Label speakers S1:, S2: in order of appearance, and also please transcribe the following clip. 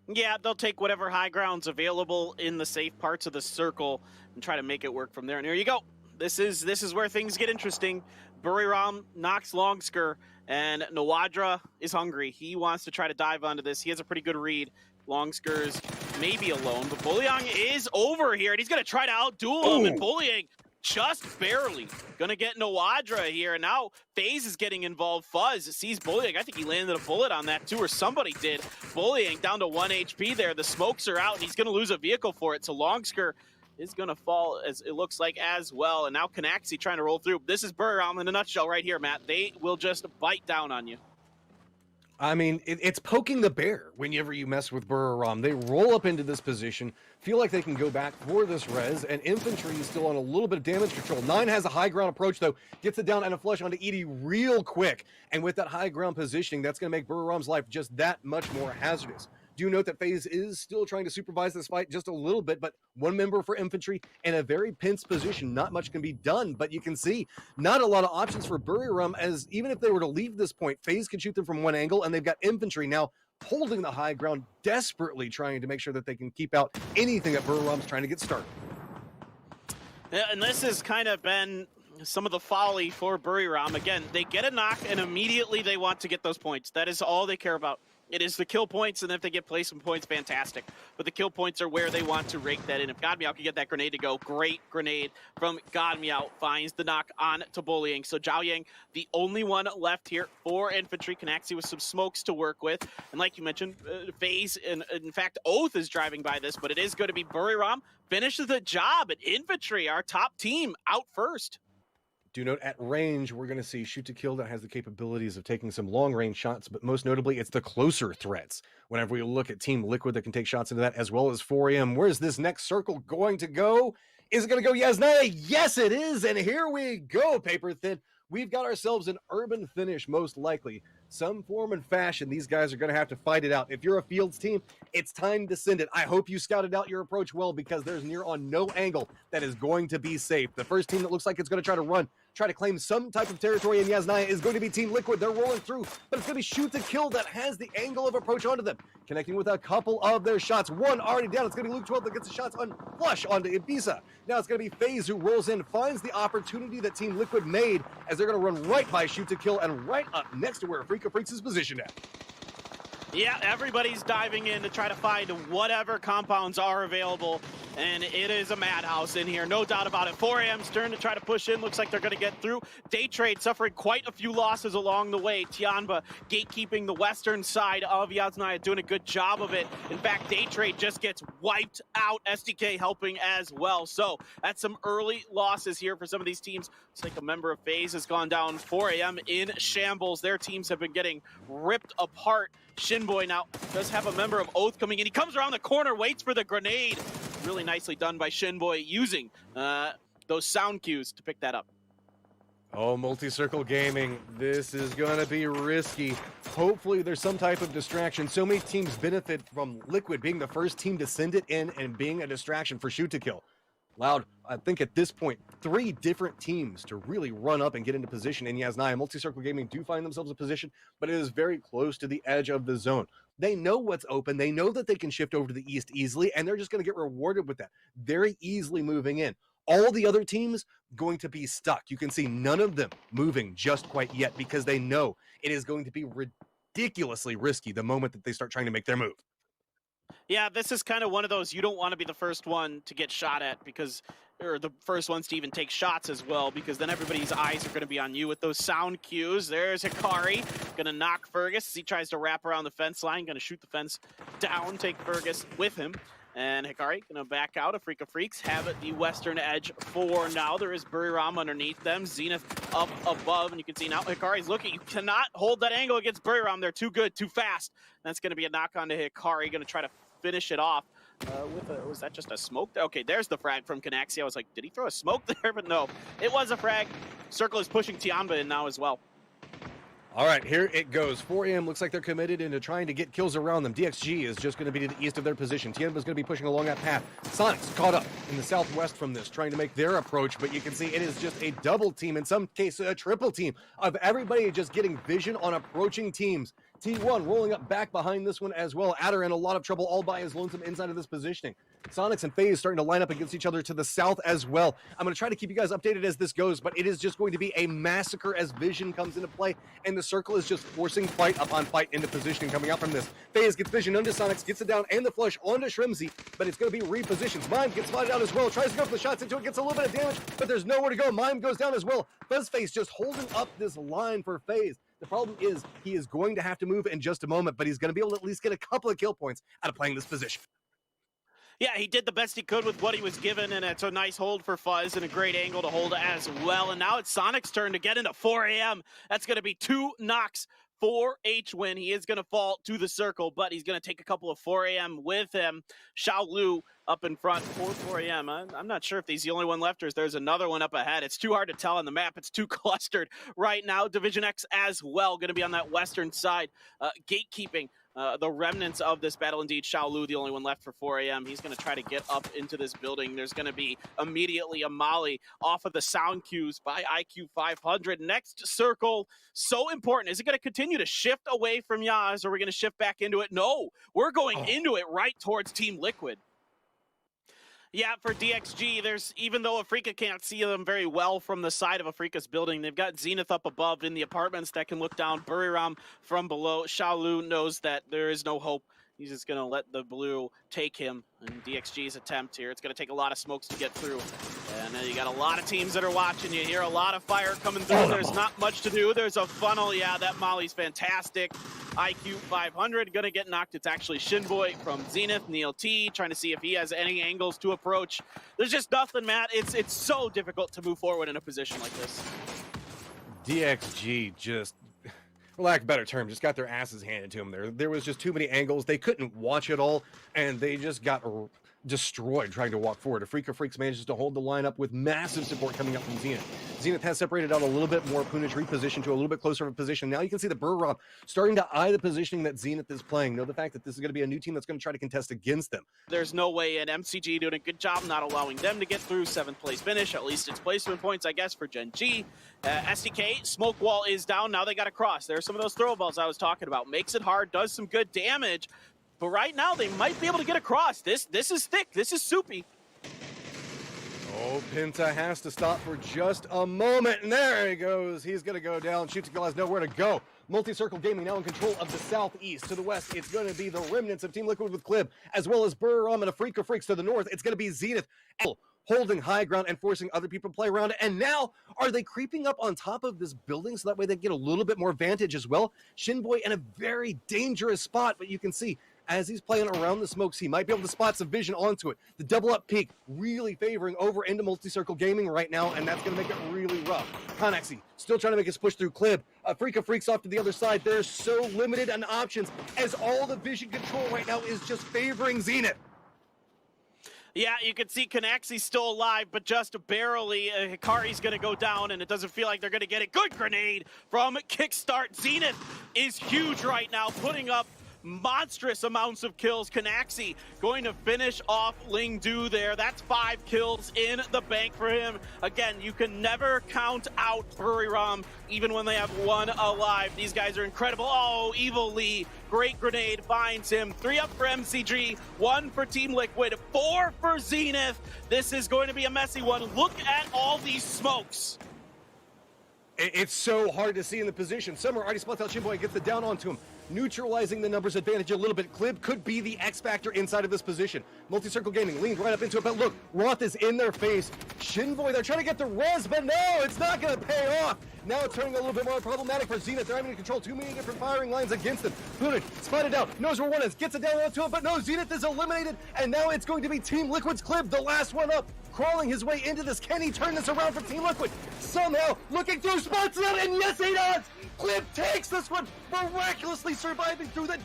S1: Yeah, they'll take whatever high ground's available in the safe parts of the circle and try to make it work from there. And here you go. This is where things get interesting. Buriram knocks Longsker, and Nawadra is hungry. He wants to try to dive onto this. He has a pretty good read. Longsker's maybe alone, but Bullying is over here, and he's going to try to outduel him, and Bullying just barely gonna get Nawadra here, and now FaZe is getting involved. Fuzz sees Bullying. I think he landed a bullet on that too, or somebody did. Bullying down to 1 HP there. The smokes are out, and he's gonna lose a vehicle for it. So Longsker is gonna fall, as it looks like, as well. And now Conaxy trying to roll through. This is Buriram in a nutshell right here, Matt. They will just bite down on you.
S2: I mean, it's poking the bear whenever you mess with Buriram. They roll up into this position, feel like they can go back for this res, and Infantry is still on a little bit of damage control. 9 has a high ground approach, though, gets it down and a flush onto Edie real quick. And with that high ground positioning, that's going to make Buriram's life just that much more hazardous. Do note that FaZe is still trying to supervise this fight just a little bit, but one member for Infantry in a very pinch position. Not much can be done, but you can see not a lot of options for Buriram, as even if they were to leave this point, FaZe can shoot them from one angle, and they've got Infantry now holding the high ground, desperately trying to make sure that they can keep out anything that Buriram's trying to get started.
S1: Yeah, and this has kind of been some of the folly for Buriram. Again, they get a knock, and immediately they want to get those points. That is all they care about. It is the kill points, and if they get placement points, fantastic. But the kill points are where they want to rake that in. If Godmeow can get that grenade to go, great grenade from Godmeow, finds the knock on to Bullying. So Zhao Yang, the only one left here for Infantry. Conaxy with some smokes to work with. And like you mentioned, FaZe, in fact, Oath is driving by this, but it is going to be Buriram finishes the job at Infantry, our top team, out first.
S2: Do note at range, we're going to see Shoot to Kill that has the capabilities of taking some long range shots, but most notably, it's the closer threats. Whenever we look at Team Liquid that can take shots into that, as well as FURIA. Where's this next circle going to go? Is it going to go Yasnaya? Yes, it is. And here we go, Paper Thin. We've got ourselves an urban finish, most likely. Some form and fashion, these guys are going to have to fight it out. If you're a Fields team, it's time to send it. I hope you scouted out your approach well, because there's near on no angle that is going to be safe. The first team that looks like it's going to try to run, try to claim some type of territory in Yasnaya is going to be Team Liquid. They're rolling through, but it's going to be Shoot to Kill that has the angle of approach onto them, connecting with a couple of their shots. One already down. It's going to be Luke 12 that gets the shots on flush onto Ibiza. Now it's going to be FaZe who rolls in, finds the opportunity that Team Liquid made, as they're going to run right by Shoot to Kill and right up next to where Afreeca Freecs is positioned at.
S1: Yeah, everybody's diving in to try to find whatever compounds are available, and it is a madhouse in here, no doubt about it. 4 a.m.'s turn to try to push in. Looks like they're going to get through. Daytrade suffering quite a few losses along the way. Tianba gatekeeping the western side of Yasnaya, doing a good job of it. In fact, Daytrade just gets wiped out. SDK helping as well. So that's some early losses here for some of these teams. Looks like a member of FaZe has gone down. 4 a.m. in shambles. Their teams have been getting ripped apart. Shinboi now does have a member of Oath coming in. He comes around the corner, waits for the grenade. Really nicely done by Shinboi, using those sound cues to pick that up.
S2: Oh, multi-circle gaming. This is going to be risky. Hopefully there's some type of distraction. So many teams benefit from Liquid being the first team to send it in and being a distraction for Shoot to Kill. Loud, I think at this point, 3 different teams to really run up and get into position in Yasnaya. Multi-circle gaming do find themselves in position, but it is very close to the edge of the zone. They know what's open. They know that they can shift over to the east easily, and they're just going to get rewarded with that. Very easily moving in. All the other teams going to be stuck. You can see none of them moving just quite yet, because they know it is going to be ridiculously risky the moment that they start trying to make their move.
S1: Yeah, this is kind of one of those you don't want to be the first one to get shot at, because, or the first ones to even take shots as well, because then everybody's eyes are going to be on you with those sound cues. There's Hikari, going to knock Fergus as he tries to wrap around the fence line, going to shoot the fence down, take Fergus with him. And Hikari going to back out. Afreeca Freecs have the western edge for now. There is Buriram underneath them. Zenith up above. And you can see now Hikari's looking. You cannot hold that angle against Buriram. They're too good, too fast. That's going to be a knock on to Hikari. Going to try to finish it off. Was that just a smoke? Okay, there's the frag from Conaxy. I was like, did he throw a smoke there? But no, it was a frag. Circle is pushing Tianba in now as well.
S2: All right, here it goes. 4 AM looks like they're committed into trying to get kills around them. DXG is just going to be to the east of their position. Tianba is going to be pushing along that path. Soniqs caught up in the southwest from this, trying to make their approach, but you can see it is just a double team, in some cases a triple team, of everybody just getting vision on approaching teams. T1 rolling up back behind this one as well. Adder in a lot of trouble all by his lonesome inside of this positioning. Soniqs and FaZe starting to line up against each other to the south as well. I'm going to try to keep you guys updated as this goes, but it is just going to be a massacre as vision comes into play, and the circle is just forcing fight upon fight into positioning coming out from this. FaZe gets vision onto Soniqs, gets it down and the flush onto Shrimzy, but it's going to be repositioned. Mime gets spotted out as well, tries to go for the shots into it, gets a little bit of damage, but there's nowhere to go. Mime goes down as well. Fuzzface just holding up this line for FaZe. The problem is he is going to have to move in just a moment, but he's going to be able to at least get a couple of kill points out of playing this position.
S1: Yeah, he did the best he could with what he was given, and it's a nice hold for Fuzz and a great angle to hold as well. And now it's Sonic's turn to get into 4 AM. That's going to be 2 knocks for HWin. He is going to fall to the circle, but he's going to take a couple of 4 AM with him. Xiaolu up in front for 4 AM. I'm not sure if he's the only one left or if there's another one up ahead. It's too hard to tell on the map. It's too clustered right now. DivisionX as well, going to be on that western side, gatekeeping the remnants of this battle. Indeed, Xiaolu, the only one left for 4 AM. He's going to try to get up into this building. There's going to be immediately a molly off of the sound cues by IQ 500. Next circle, so important. Is it going to continue to shift away from Yaz, or are we going to shift back into it? No, we're going into it right towards Team Liquid. Yeah, for DXG, even though Afreeca can't see them very well from the side of Afreeca's building, they've got Zenith up above in the apartments that can look down, Buriram from below. Xiaolu knows that there is no hope. He's just going to let the blue take him in DXG's attempt here. It's going to take a lot of smokes to get through. And then you got a lot of teams that are watching. You hear a lot of fire coming through. There's not much to do. There's a funnel. Yeah, that molly's fantastic. IQ 500 going to get knocked. It's actually Shinboi from Zenith, Neil T, trying to see if he has any angles to approach. There's just nothing, Matt. It's so difficult to move forward in a position like this.
S2: DXG just, for lack of a better term, just got their asses handed to them. There was just too many angles. They couldn't watch it all, and they just got destroyed trying to walk forward. Afreeca Freecs manages to hold the line up with massive support coming up from Zenith. Zenith has separated out a little bit more. Punich repositioned to a little bit closer of a position. Now you can see the Buriram starting to eye the positioning that Zenith is playing. Know the fact that this is going to be a new team that's going to try to contest against them.
S1: There's no way in. MCG doing a good job not allowing them to get through. 7th place finish. At least it's placement points, I guess, for Gen.G. SDK, smoke wall is down. Now they got to cross. There's some of those throw balls I was talking about. Makes it hard, does some good damage. But right now, they might be able to get across. This is thick. This is soupy.
S2: Oh, Pinta has to stop for just a moment. And there he goes. He's going to go down. Shoots Girl has nowhere to go. Multi-Circle Gaming now in control of the southeast. To the west, it's going to be the remnants of Team Liquid with CLIB, as well as Buriram and Afreeca Freecs. To the north, it's going to be Zenith holding high ground and forcing other people to play around it. And now, are they creeping up on top of this building so that way they get a little bit more vantage as well? Shinboi in a very dangerous spot, but you can see as he's playing around the smokes, he might be able to spot some vision onto it. The double up peak really favoring over into Multi-Circle Gaming right now, and that's going to make it really rough. Conaxy still trying to make his push through CLIB. Afreeca Freecs off to the other side. They're so limited on options as all the vision control right now is just favoring Zenith.
S1: Yeah, you can see Conaxy still alive, but just barely. Hikari's going to go down, and it doesn't feel like they're going to get it. Good grenade from Kickstart. Zenith is huge right now, putting up monstrous amounts of kills. Conaxy going to finish off Ling Du there. That's 5 kills in the bank for him. Again, you can never count out Buriram, even when they have one alive. These guys are incredible. Oh, Evil Lee, great grenade, finds him. 3 up for MCG, 1 for Team Liquid, 4 for Zenith. This is going to be a messy one. Look at all these smokes.
S2: It's so hard to see in the position. Summer already spots out Shinboi, gets the down onto him, neutralizing the numbers advantage a little bit. CLIB could be the X factor inside of this position. Multi-Circle Gaming leaned right up into it, but look, Roth is in their face. Shinboi, they're trying to get the res, but no, it's not going to pay off. Now it's turning a little bit more problematic for Zenith. They're having to control too many different firing lines against them. Punich spotted out, knows where one is, gets it down onto him, but no, Zenith is eliminated, and now it's going to be Team Liquid's CLIB, the last one up, crawling his way into this. Can he turn this around for Team Liquid? Somehow, looking through spots out, and yes, he does! CLIB takes this one, miraculously surviving through the